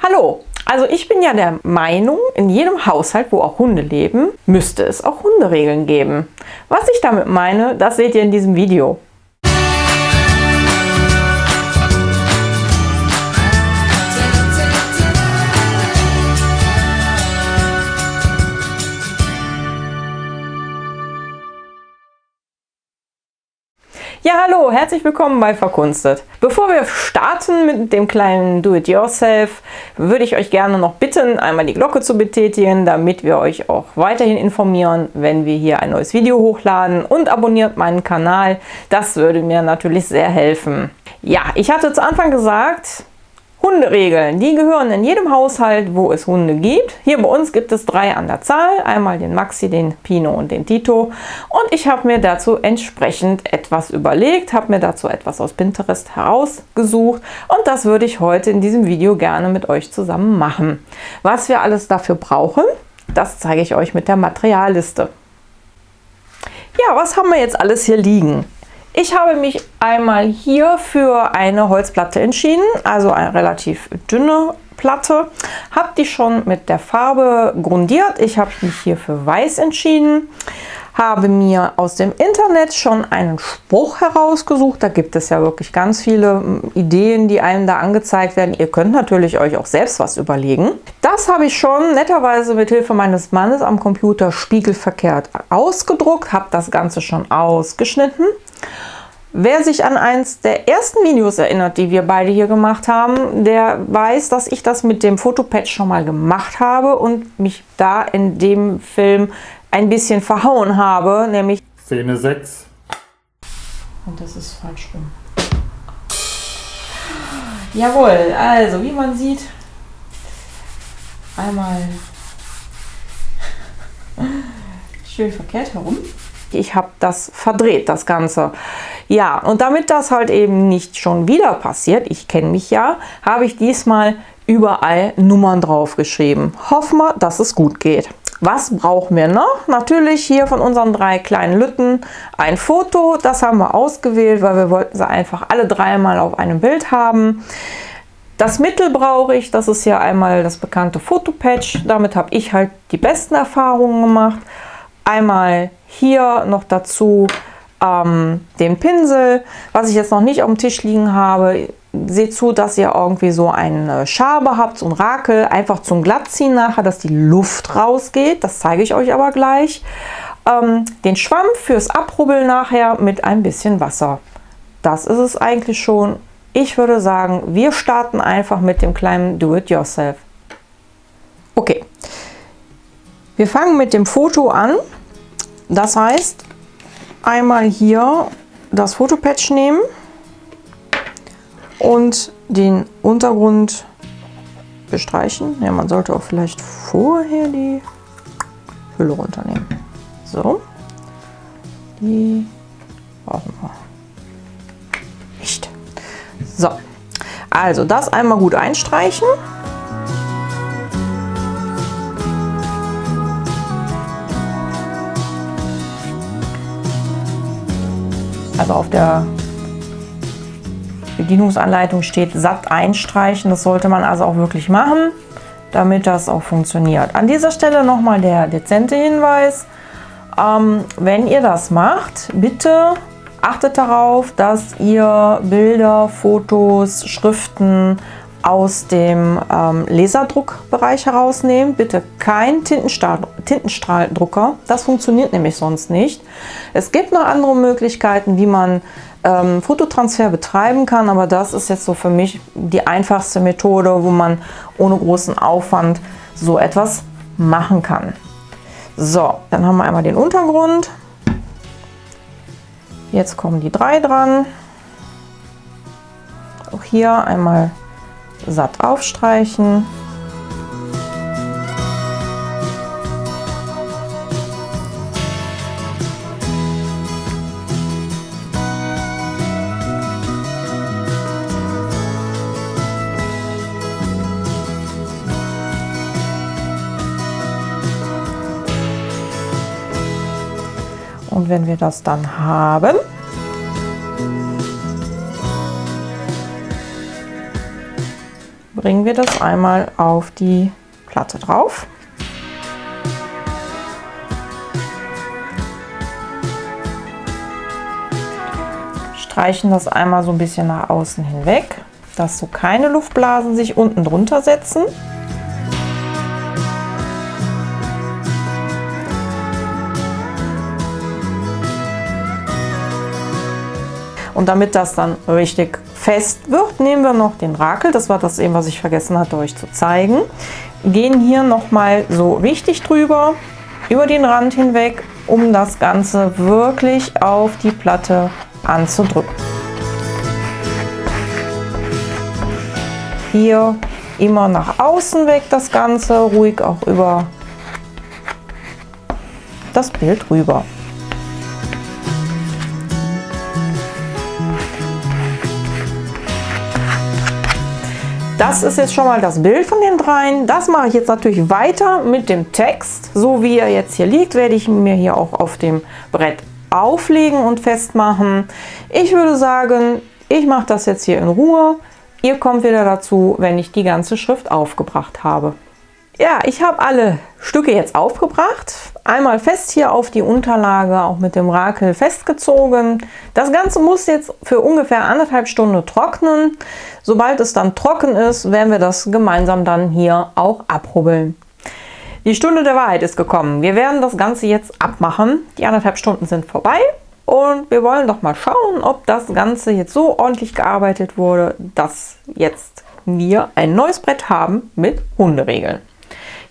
Hallo, also ich bin ja der Meinung, in jedem Haushalt, wo auch Hunde leben, müsste es auch Hunderegeln geben. Was ich damit meine, das seht ihr in diesem Video. Ja, hallo, herzlich willkommen bei Verkunstet. Bevor wir starten mit dem kleinen Do-it-yourself, würde ich euch gerne noch bitten, einmal die Glocke zu betätigen, damit wir euch auch weiterhin informieren, wenn wir hier ein neues Video hochladen, und abonniert meinen Kanal. Das würde mir natürlich sehr helfen. Ja, ich hatte zu Anfang gesagt, Hunderegeln, die gehören in jedem Haushalt, wo es Hunde gibt. Hier bei uns gibt es 3 an der Zahl, einmal den Maxi, den Pino und den Tito. Und ich habe mir dazu entsprechend etwas überlegt, habe mir dazu etwas aus Pinterest herausgesucht und das würde ich heute in diesem Video gerne mit euch zusammen machen. Was wir alles dafür brauchen, das zeige ich euch mit der Materialliste. Ja, was haben wir jetzt alles hier liegen? Ich habe mich einmal hier für eine Holzplatte entschieden, also eine relativ dünne Platte. Habe die schon mit der Farbe grundiert. Ich habe mich hier für weiß entschieden. Habe mir aus dem Internet schon einen Spruch herausgesucht. Da gibt es ja wirklich ganz viele Ideen, die einem da angezeigt werden. Ihr könnt natürlich euch auch selbst was überlegen. Das habe ich schon netterweise mit Hilfe meines Mannes am Computer spiegelverkehrt ausgedruckt. Habe das Ganze schon ausgeschnitten. Wer sich an eins der ersten Videos erinnert, die wir beide hier gemacht haben, der weiß, dass ich das mit dem Fotopad schon mal gemacht habe und mich da in dem Film ein bisschen verhauen habe, nämlich Szene 6. Und das ist falsch rum. Jawohl, also wie man sieht, einmal schön verkehrt herum. Ich habe das verdreht, das Ganze. Ja, und damit das halt eben nicht schon wieder passiert, ich kenne mich ja, habe ich diesmal überall Nummern drauf geschrieben. Hoffen wir, dass es gut geht. Was brauchen wir noch? Natürlich hier von unseren 3 kleinen Lütten ein Foto. Das haben wir ausgewählt, weil wir wollten sie einfach alle 3 mal auf einem Bild haben. Das Mittel brauche ich, das ist ja einmal das bekannte Fotopatch. Damit habe ich halt die besten Erfahrungen gemacht. Einmal hier noch dazu den Pinsel, was ich jetzt noch nicht auf dem Tisch liegen habe. Seht zu, dass ihr irgendwie so eine Schabe habt, so ein Rakel, einfach zum Glattziehen nachher, dass die Luft rausgeht. Das zeige ich euch aber gleich. Den Schwamm fürs Abrubbeln nachher mit ein bisschen Wasser. Das ist es eigentlich schon. Ich würde sagen, wir starten einfach mit dem kleinen Do-it-yourself. Okay, wir fangen mit dem Foto an. Das heißt, einmal hier das Fotopatch nehmen und den Untergrund bestreichen. Ja, man sollte auch vielleicht vorher die Hülle runternehmen. So, die brauchen wir nicht. So, also das einmal gut einstreichen. Also auf der Bedienungsanleitung steht satt einstreichen. Das sollte man also auch wirklich machen, damit das auch funktioniert. An dieser Stelle nochmal der dezente Hinweis. Wenn ihr das macht, bitte achtet darauf, dass ihr Bilder, Fotos, Schriften aus dem Laserdruckbereich herausnehmt. Bitte kein Tintenstrahldrucker, das funktioniert nämlich sonst nicht. Es gibt noch andere Möglichkeiten, wie man Fototransfer betreiben kann, aber das ist jetzt so für mich die einfachste Methode, wo man ohne großen Aufwand so etwas machen kann. So, dann haben wir einmal den Untergrund. Jetzt kommen die 3 dran. Auch hier einmal satt aufstreichen. Und wenn wir das dann haben, bringen wir das einmal auf die Platte drauf. Streichen das einmal so ein bisschen nach außen hinweg, dass so keine Luftblasen sich unten drunter setzen. Und damit das dann richtig fest wird, nehmen wir noch den Rakel. Das war das eben, was ich vergessen hatte, euch zu zeigen. Gehen hier nochmal so richtig drüber, über den Rand hinweg, um das Ganze wirklich auf die Platte anzudrücken. Hier immer nach außen weg das Ganze, ruhig auch über das Bild rüber. Das ist jetzt schon mal das Bild von den dreien. Das mache ich jetzt natürlich weiter mit dem Text. So wie er jetzt hier liegt, werde ich mir hier auch auf dem Brett auflegen und festmachen. Ich würde sagen, ich mache das jetzt hier in Ruhe. Ihr kommt wieder dazu, wenn ich die ganze Schrift aufgebracht habe. Ja, ich habe alle Stücke jetzt aufgebracht. Einmal fest hier auf die Unterlage, auch mit dem Rakel festgezogen. Das Ganze muss jetzt für ungefähr 1,5 Stunden trocknen. Sobald es dann trocken ist, werden wir das gemeinsam dann hier auch abrubbeln. Die Stunde der Wahrheit ist gekommen. Wir werden das Ganze jetzt abmachen. Die 1,5 Stunden sind vorbei. Und wir wollen doch mal schauen, ob das Ganze jetzt so ordentlich gearbeitet wurde, dass jetzt wir ein neues Brett haben mit Hunderegeln.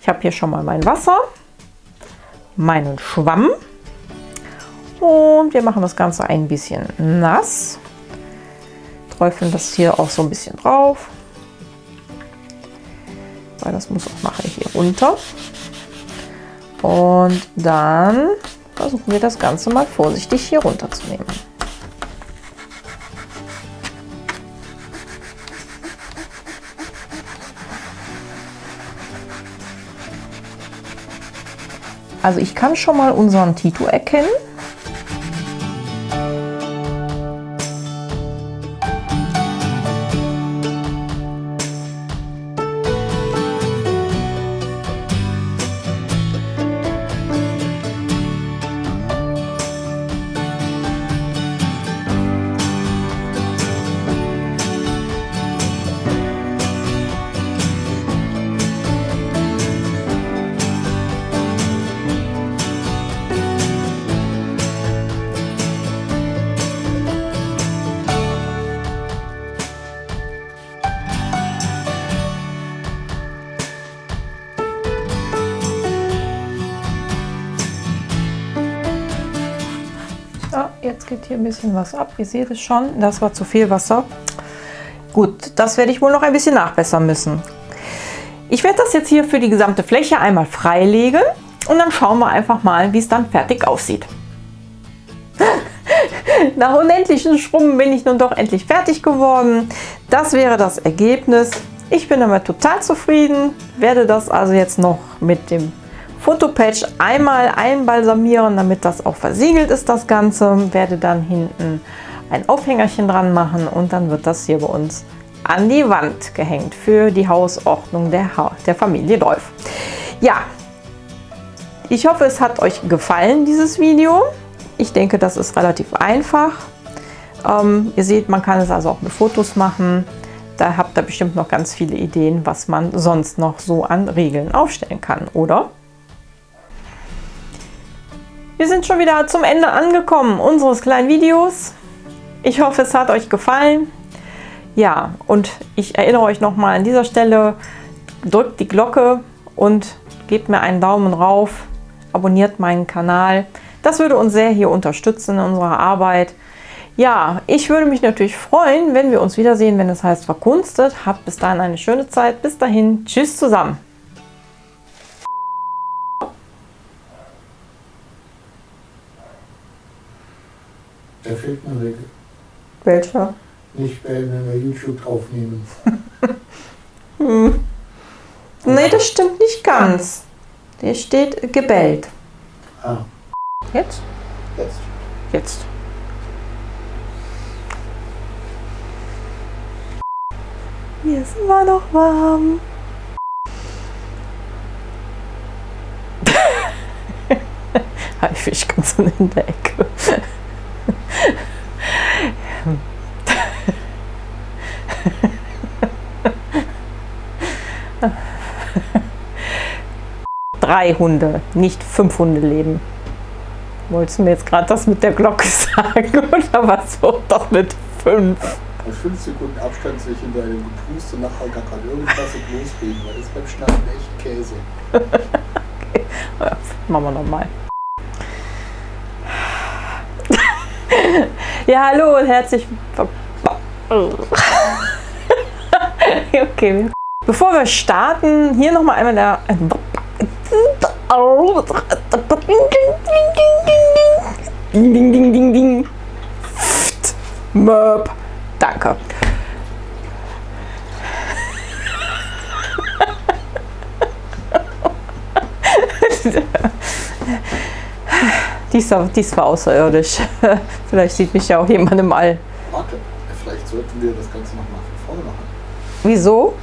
Ich habe hier schon mal mein Wasser, meinen Schwamm und wir machen das Ganze ein bisschen nass. Träufeln das hier auch so ein bisschen drauf, weil das muss auch nachher hier runter. Und dann versuchen wir das Ganze mal vorsichtig hier runterzunehmen. Also ich kann schon mal unseren Tito erkennen. Ja, jetzt geht hier ein bisschen was ab. Ihr seht es schon, das war zu viel Wasser. Gut, das werde ich wohl noch ein bisschen nachbessern müssen. Ich werde das jetzt hier für die gesamte Fläche einmal freilegen und dann schauen wir einfach mal, wie es dann fertig aussieht. Nach unendlichen Schrubben bin ich nun doch endlich fertig geworden. Das wäre das Ergebnis. Ich bin damit total zufrieden, werde das also jetzt noch mit dem Fotopatch einmal einbalsamieren, damit das auch versiegelt ist, das Ganze. Werde dann hinten ein Aufhängerchen dran machen und dann wird das hier bei uns an die Wand gehängt für die Hausordnung der Familie Dolf. Ja, ich hoffe, es hat euch gefallen, dieses Video. Ich denke, das ist relativ einfach. Ihr seht, man kann es also auch mit Fotos machen. Da habt ihr bestimmt noch ganz viele Ideen, was man sonst noch so an Regeln aufstellen kann, oder? Wir sind schon wieder zum Ende angekommen unseres kleinen Videos. Ich hoffe, es hat euch gefallen. Ja, und ich erinnere euch nochmal an dieser Stelle, drückt die Glocke und gebt mir einen Daumen rauf, abonniert meinen Kanal. Das würde uns sehr hier unterstützen in unserer Arbeit. Ja, ich würde mich natürlich freuen, wenn wir uns wiedersehen, wenn es heißt Verkunstet. Habt bis dahin eine schöne Zeit. Bis dahin, tschüss zusammen. Da fehlt eine Regel. Welcher? Nicht wenn wir YouTube draufnehmen. Nee, das stimmt nicht ganz. Der steht gebellt. Ah, Jetzt? jetzt. Mir ist immer noch warm. Haifisch ganz in der Ecke. Drei Hunde, nicht 5 Hunde leben. Wolltest du mir jetzt gerade das mit der Glocke sagen oder was? Doch mit 5. Mit 5 Sekunden Abstand sich in deinem Gepust und nachher gar kann irgendwas und losreden, weil das ist beim Schneiden echt Käse. Okay. Ja, machen wir nochmal. Ja, hallo und herzlich Okay. Bevor wir starten, hier nochmal einmal der Ding, ding, ding, ding, ding. Möp. Danke. Dies war außerirdisch. Vielleicht sieht mich ja auch jemand im All. Warte, vielleicht sollten wir das Ganze nochmal von vorne machen. Wieso?